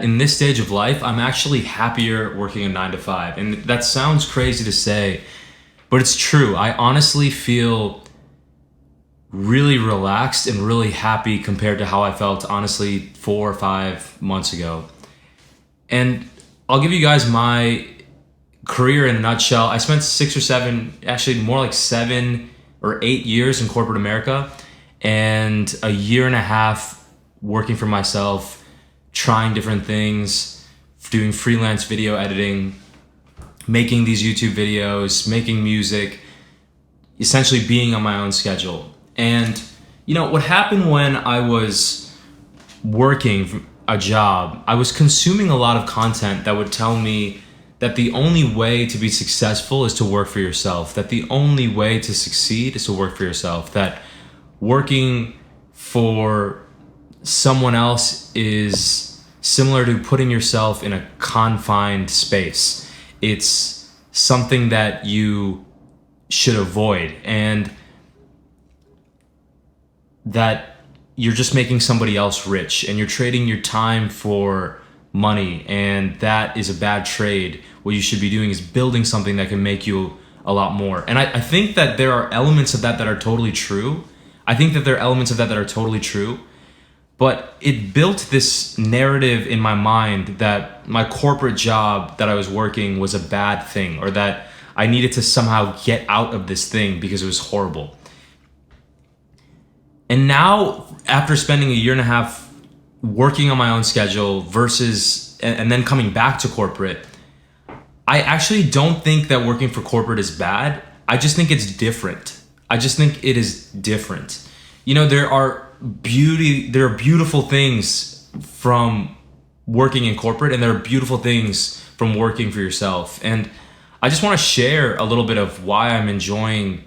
In this stage of life, I'm actually happier working a 9 to 5. And that sounds crazy to say, but it's true. I honestly feel really relaxed and really happy compared to how I felt, honestly, 4 or 5 months ago. And I'll give you guys my career in a nutshell. I spent 6 or 7, actually more like 7 or 8 years in corporate America, and a year and a half working for myself, trying different things, doing freelance video editing, making these YouTube videos, making music, essentially being on my own schedule. And what happened when I was working a job, I was consuming a lot of content that would tell me that the only way to be successful is to work for yourself, that the only way to succeed is to work for yourself, that working for someone else is similar to putting yourself in a confined space. It's something that you should avoid, and that you're just making somebody else rich and you're trading your time for money, and that is a bad trade. What you should be doing is building something that can make you a lot more. And I think that there are elements of that are totally true. But it built this narrative in my mind that my corporate job that I was working was a bad thing, or that I needed to somehow get out of this thing because it was horrible. And now, after spending a year and a half working on my own schedule and then coming back to corporate, I actually don't think that working for corporate is bad. I just think it's different. There are beautiful things from working in corporate, and there are beautiful things from working for yourself. And I just want to share a little bit of why I'm enjoying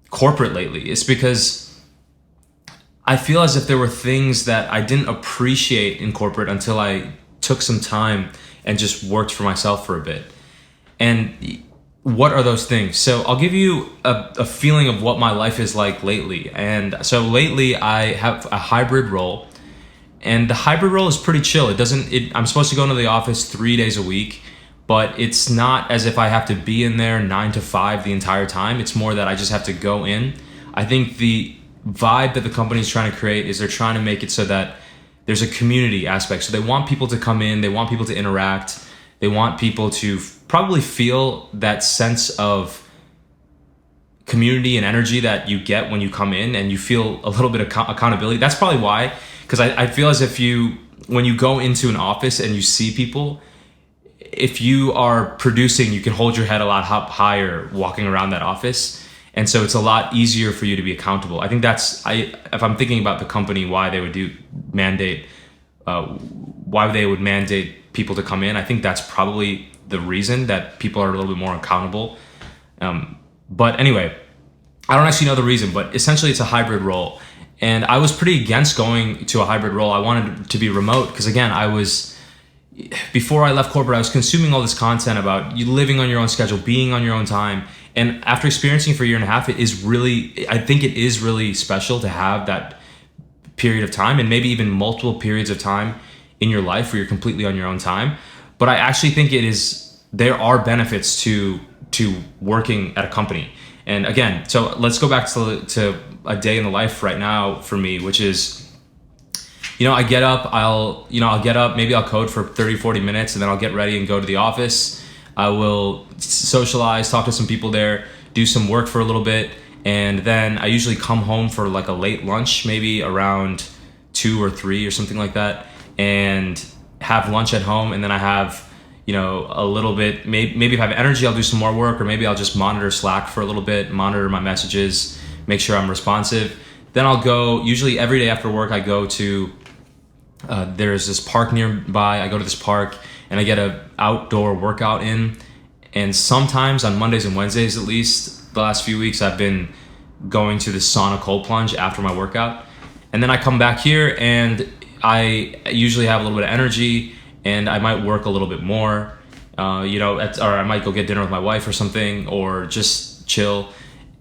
corporate lately. It's because I feel as if there were things that I didn't appreciate in corporate until I took some time and just worked for myself for a bit. And what are those things? So I'll give you a feeling of what my life is like lately. And so lately I have a hybrid role, and the hybrid role is pretty chill. I'm supposed to go into the office 3 days a week, but it's not as if I have to be in there 9 to 5 the entire time. It's more that I just have to go in. I think the vibe that the company is trying to create is they're trying to make it so that there's a community aspect. So they want people to come in, they want people to interact, they want people to probably feel that sense of community and energy that you get when you come in, and you feel a little bit of accountability. That's probably why, because I feel as if when you go into an office and you see people, if you are producing, you can hold your head a lot higher walking around that office. And so it's a lot easier for you to be accountable. I think if I'm thinking about the company, why they would mandate people to come in, I think that's probably the reason that people are a little bit more accountable. But anyway, I don't actually know the reason, but essentially it's a hybrid role. And I was pretty against going to a hybrid role. I wanted to be remote because, again, before I left corporate, I was consuming all this content about you living on your own schedule, being on your own time. And after experiencing for a year and a half, I think it is really special to have that period of time, and maybe even multiple periods of time in your life where you're completely on your own time. But I actually think there are benefits to working at a company. And again, so let's go back to a day in the life right now for me, which is, I get up, maybe I'll code for 30-40 minutes, and then I'll get ready and go to the office. I will socialize, talk to some people there, do some work for a little bit, and then I usually come home for like a late lunch, maybe around 2 or 3 or something like that, and have lunch at home. And then I have, a little bit, maybe if I have energy, I'll do some more work, or maybe I'll just monitor Slack for a little bit, monitor my messages, make sure I'm responsive. Then I'll go, usually every day after work, I go to, there's this park nearby. I go to this park and I get an outdoor workout in. And sometimes on Mondays and Wednesdays, at least the last few weeks, I've been going to the sauna cold plunge after my workout. And then I come back here and I usually have a little bit of energy, and I might work a little bit more, or I might go get dinner with my wife or something, or just chill.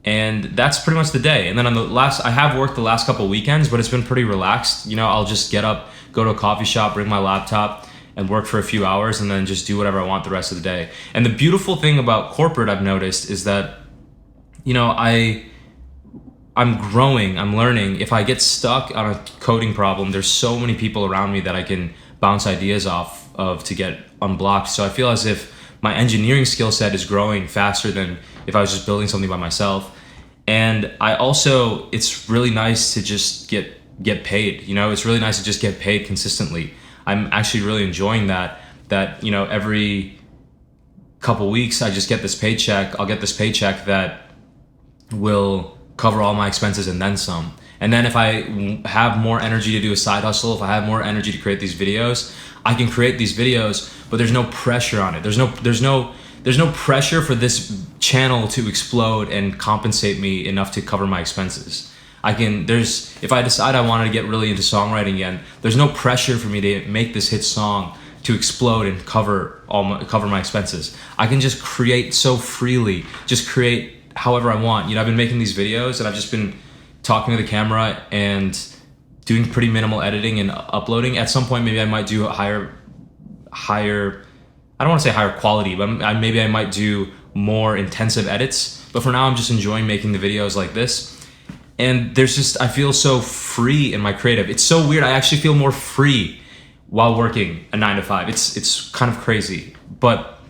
And that's pretty much the day. And then I have worked the last couple weekends, but it's been pretty relaxed. I'll just get up, go to a coffee shop, bring my laptop, and work for a few hours, and then just do whatever I want the rest of the day. And the beautiful thing about corporate, I've noticed, is that, you know, I'm growing, I'm learning. If I get stuck on a coding problem, there's so many people around me that I can bounce ideas off of to get unblocked. So I feel as if my engineering skill set is growing faster than if I was just building something by myself. And I also, it's really nice to just get paid. You know, it's really nice to just get paid consistently. I'm actually really enjoying that, you know, every couple weeks I just get this paycheck. I'll get this paycheck that will cover all my expenses and then some. And then if I have more energy to do a side hustle, if I have more energy to create these videos, I can create these videos, but there's no pressure on it. There's no pressure for this channel to explode and compensate me enough to cover my expenses. If I decide I wanted to get really into songwriting again, there's no pressure for me to make this hit song to explode and cover my expenses. I can just create so freely, just create however I want. You know, I've been making these videos and I've just been talking to the camera and doing pretty minimal editing and uploading. At some point, maybe I might do a higher, I don't want to say higher quality, but maybe I might do more intensive edits. But for now, I'm just enjoying making the videos like this. And I feel so free in my creative. It's so weird. I actually feel more free while working a 9 to 5. It's kind of crazy. But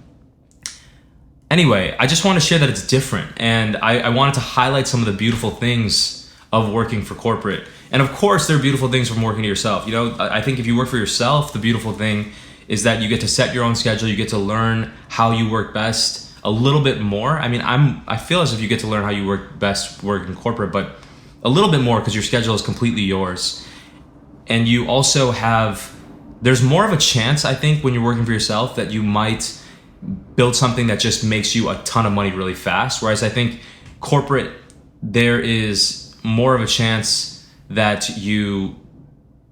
anyway, I just want to share that it's different. And I wanted to highlight some of the beautiful things of working for corporate. And of course, there are beautiful things from working to yourself. You know, I think if you work for yourself, the beautiful thing is that you get to set your own schedule. You get to learn how you work best a little bit more. I mean, I feel as if you get to learn how you work best working corporate, but a little bit more because your schedule is completely yours. And you also there's more of a chance, I think, when you're working for yourself that you might build something that just makes you a ton of money really fast. Whereas I think corporate, there is more of a chance that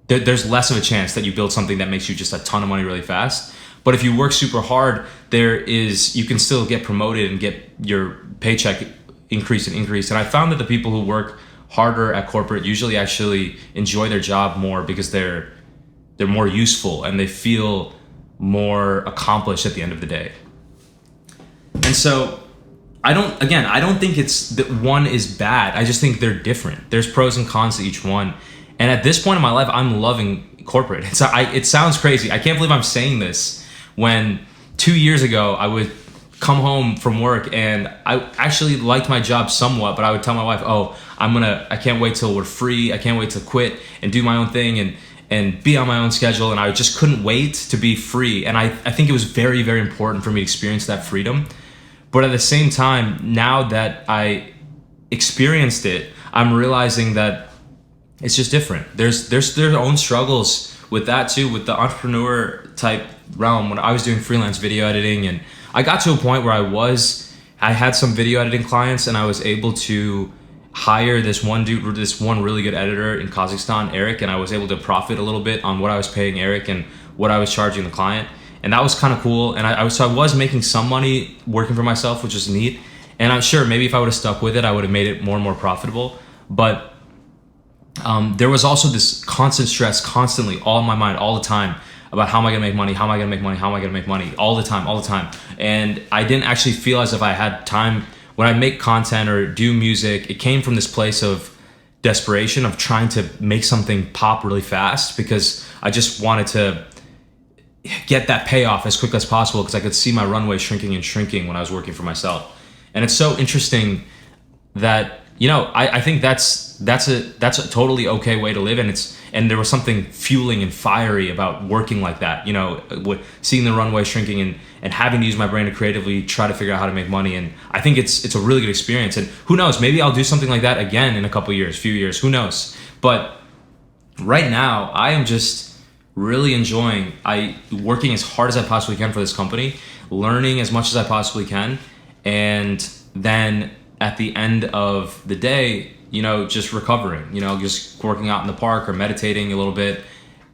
there's less of a chance that you build something that makes you just a ton of money really fast. But if you work super hard, you can still get promoted and get your paycheck increase. And I found that the people who work harder at corporate usually actually enjoy their job more because they're more useful and they feel more accomplished at the end of the day. And so I don't think it's that one is bad. I just think they're different. There's pros and cons to each one. And at this point in my life, I'm loving corporate. It sounds crazy. I can't believe I'm saying this when 2 years ago I would come home from work and I actually liked my job somewhat, but I would tell my wife, oh, I can't wait till we're free. I can't wait to quit and do my own thing and be on my own schedule. And I just couldn't wait to be free. And I think it was very, very important for me to experience that freedom. But at the same time, now that I experienced it, I'm realizing that it's just different. There's their own struggles with that too, with the entrepreneur type realm. When I was doing freelance video editing, and I got to a point where I had some video editing clients, and I was able to hire this one really good editor in Kazakhstan, Eric, and I was able to profit a little bit on what I was paying Eric and what I was charging the client. And that was kind of cool. And I was making some money working for myself, which is neat. And I'm sure maybe if I would have stuck with it, I would have made it more and more profitable. But there was also this constant stress, constantly, all in my mind, all the time, about how am I gonna make money, how am I gonna make money, how am I gonna make money, all the time. And I didn't actually feel as if I had time. When I make content or do music, it came from this place of desperation, of trying to make something pop really fast, because I just wanted to get that payoff as quick as possible, because I could see my runway shrinking when I was working for myself. And it's so interesting that, you know, I think that's a totally okay way to live, and there was something fueling and fiery about working like that, you know, with seeing the runway shrinking and having to use my brain to creatively try to figure out how to make money. And I think it's a really good experience. And who knows, maybe I'll do something like that again in a few years, who knows. But right now, I am just really enjoying working as hard as I possibly can for this company, learning as much as I possibly can, and then at the end of the day, you know, just recovering, you know, just working out in the park or meditating a little bit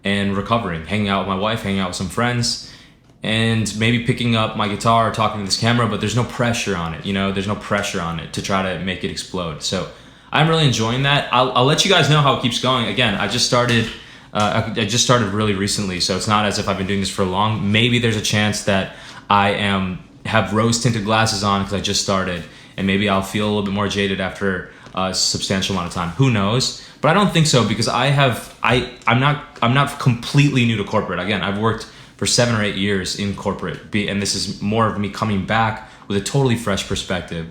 and recovering, hanging out with my wife, hanging out with some friends, and maybe picking up my guitar, talking to this camera, but there's no pressure on it, you know, there's no pressure on it to try to make it explode. So I'm really enjoying that. I'll let you guys know how it keeps going. Again, I just started I just started really recently, so it's not as if I've been doing this for long. Maybe there's a chance that I have rose tinted glasses on because I just started, and maybe I'll feel a little bit more jaded after a substantial amount of time. Who knows? But I don't think so, because I'm not completely new to corporate. Again, I've worked for 7 or 8 years in corporate, and this is more of me coming back with a totally fresh perspective.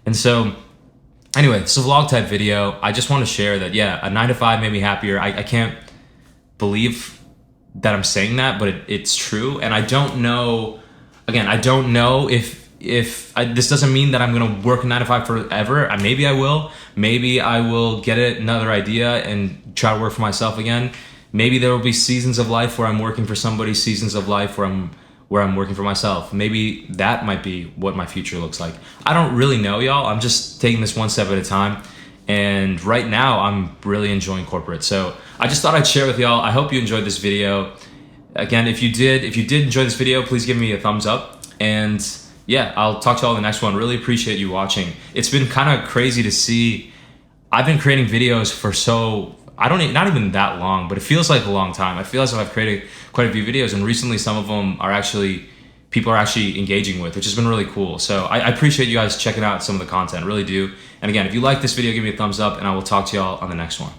And so anyway, this is a vlog type video. I just want to share that, yeah, a 9 to 5 made me happier. I can't believe that I'm saying that, but it's true. And I don't know, again, I don't know if this doesn't mean that I'm going to work 9 to 5 forever. Maybe I will. Maybe I will get another idea and try to work for myself again. Maybe there will be seasons of life where I'm working for somebody, seasons of life where I'm working for myself. Maybe that might be what my future looks like. I don't really know, y'all. I'm just taking this one step at a time. And right now, I'm really enjoying corporate. So I just thought I'd share with y'all. I hope you enjoyed this video. Again, if you did enjoy this video, please give me a thumbs up. And yeah, I'll talk to y'all in the next one. Really appreciate you watching. It's been kind of crazy to see. I've been creating videos for not even that long, but it feels like a long time. I feel as though I've created quite a few videos, and recently some of them people are actually engaging with, which has been really cool. So I appreciate you guys checking out some of the content, really do. And again, if you like this video, give me a thumbs up, and I will talk to y'all on the next one.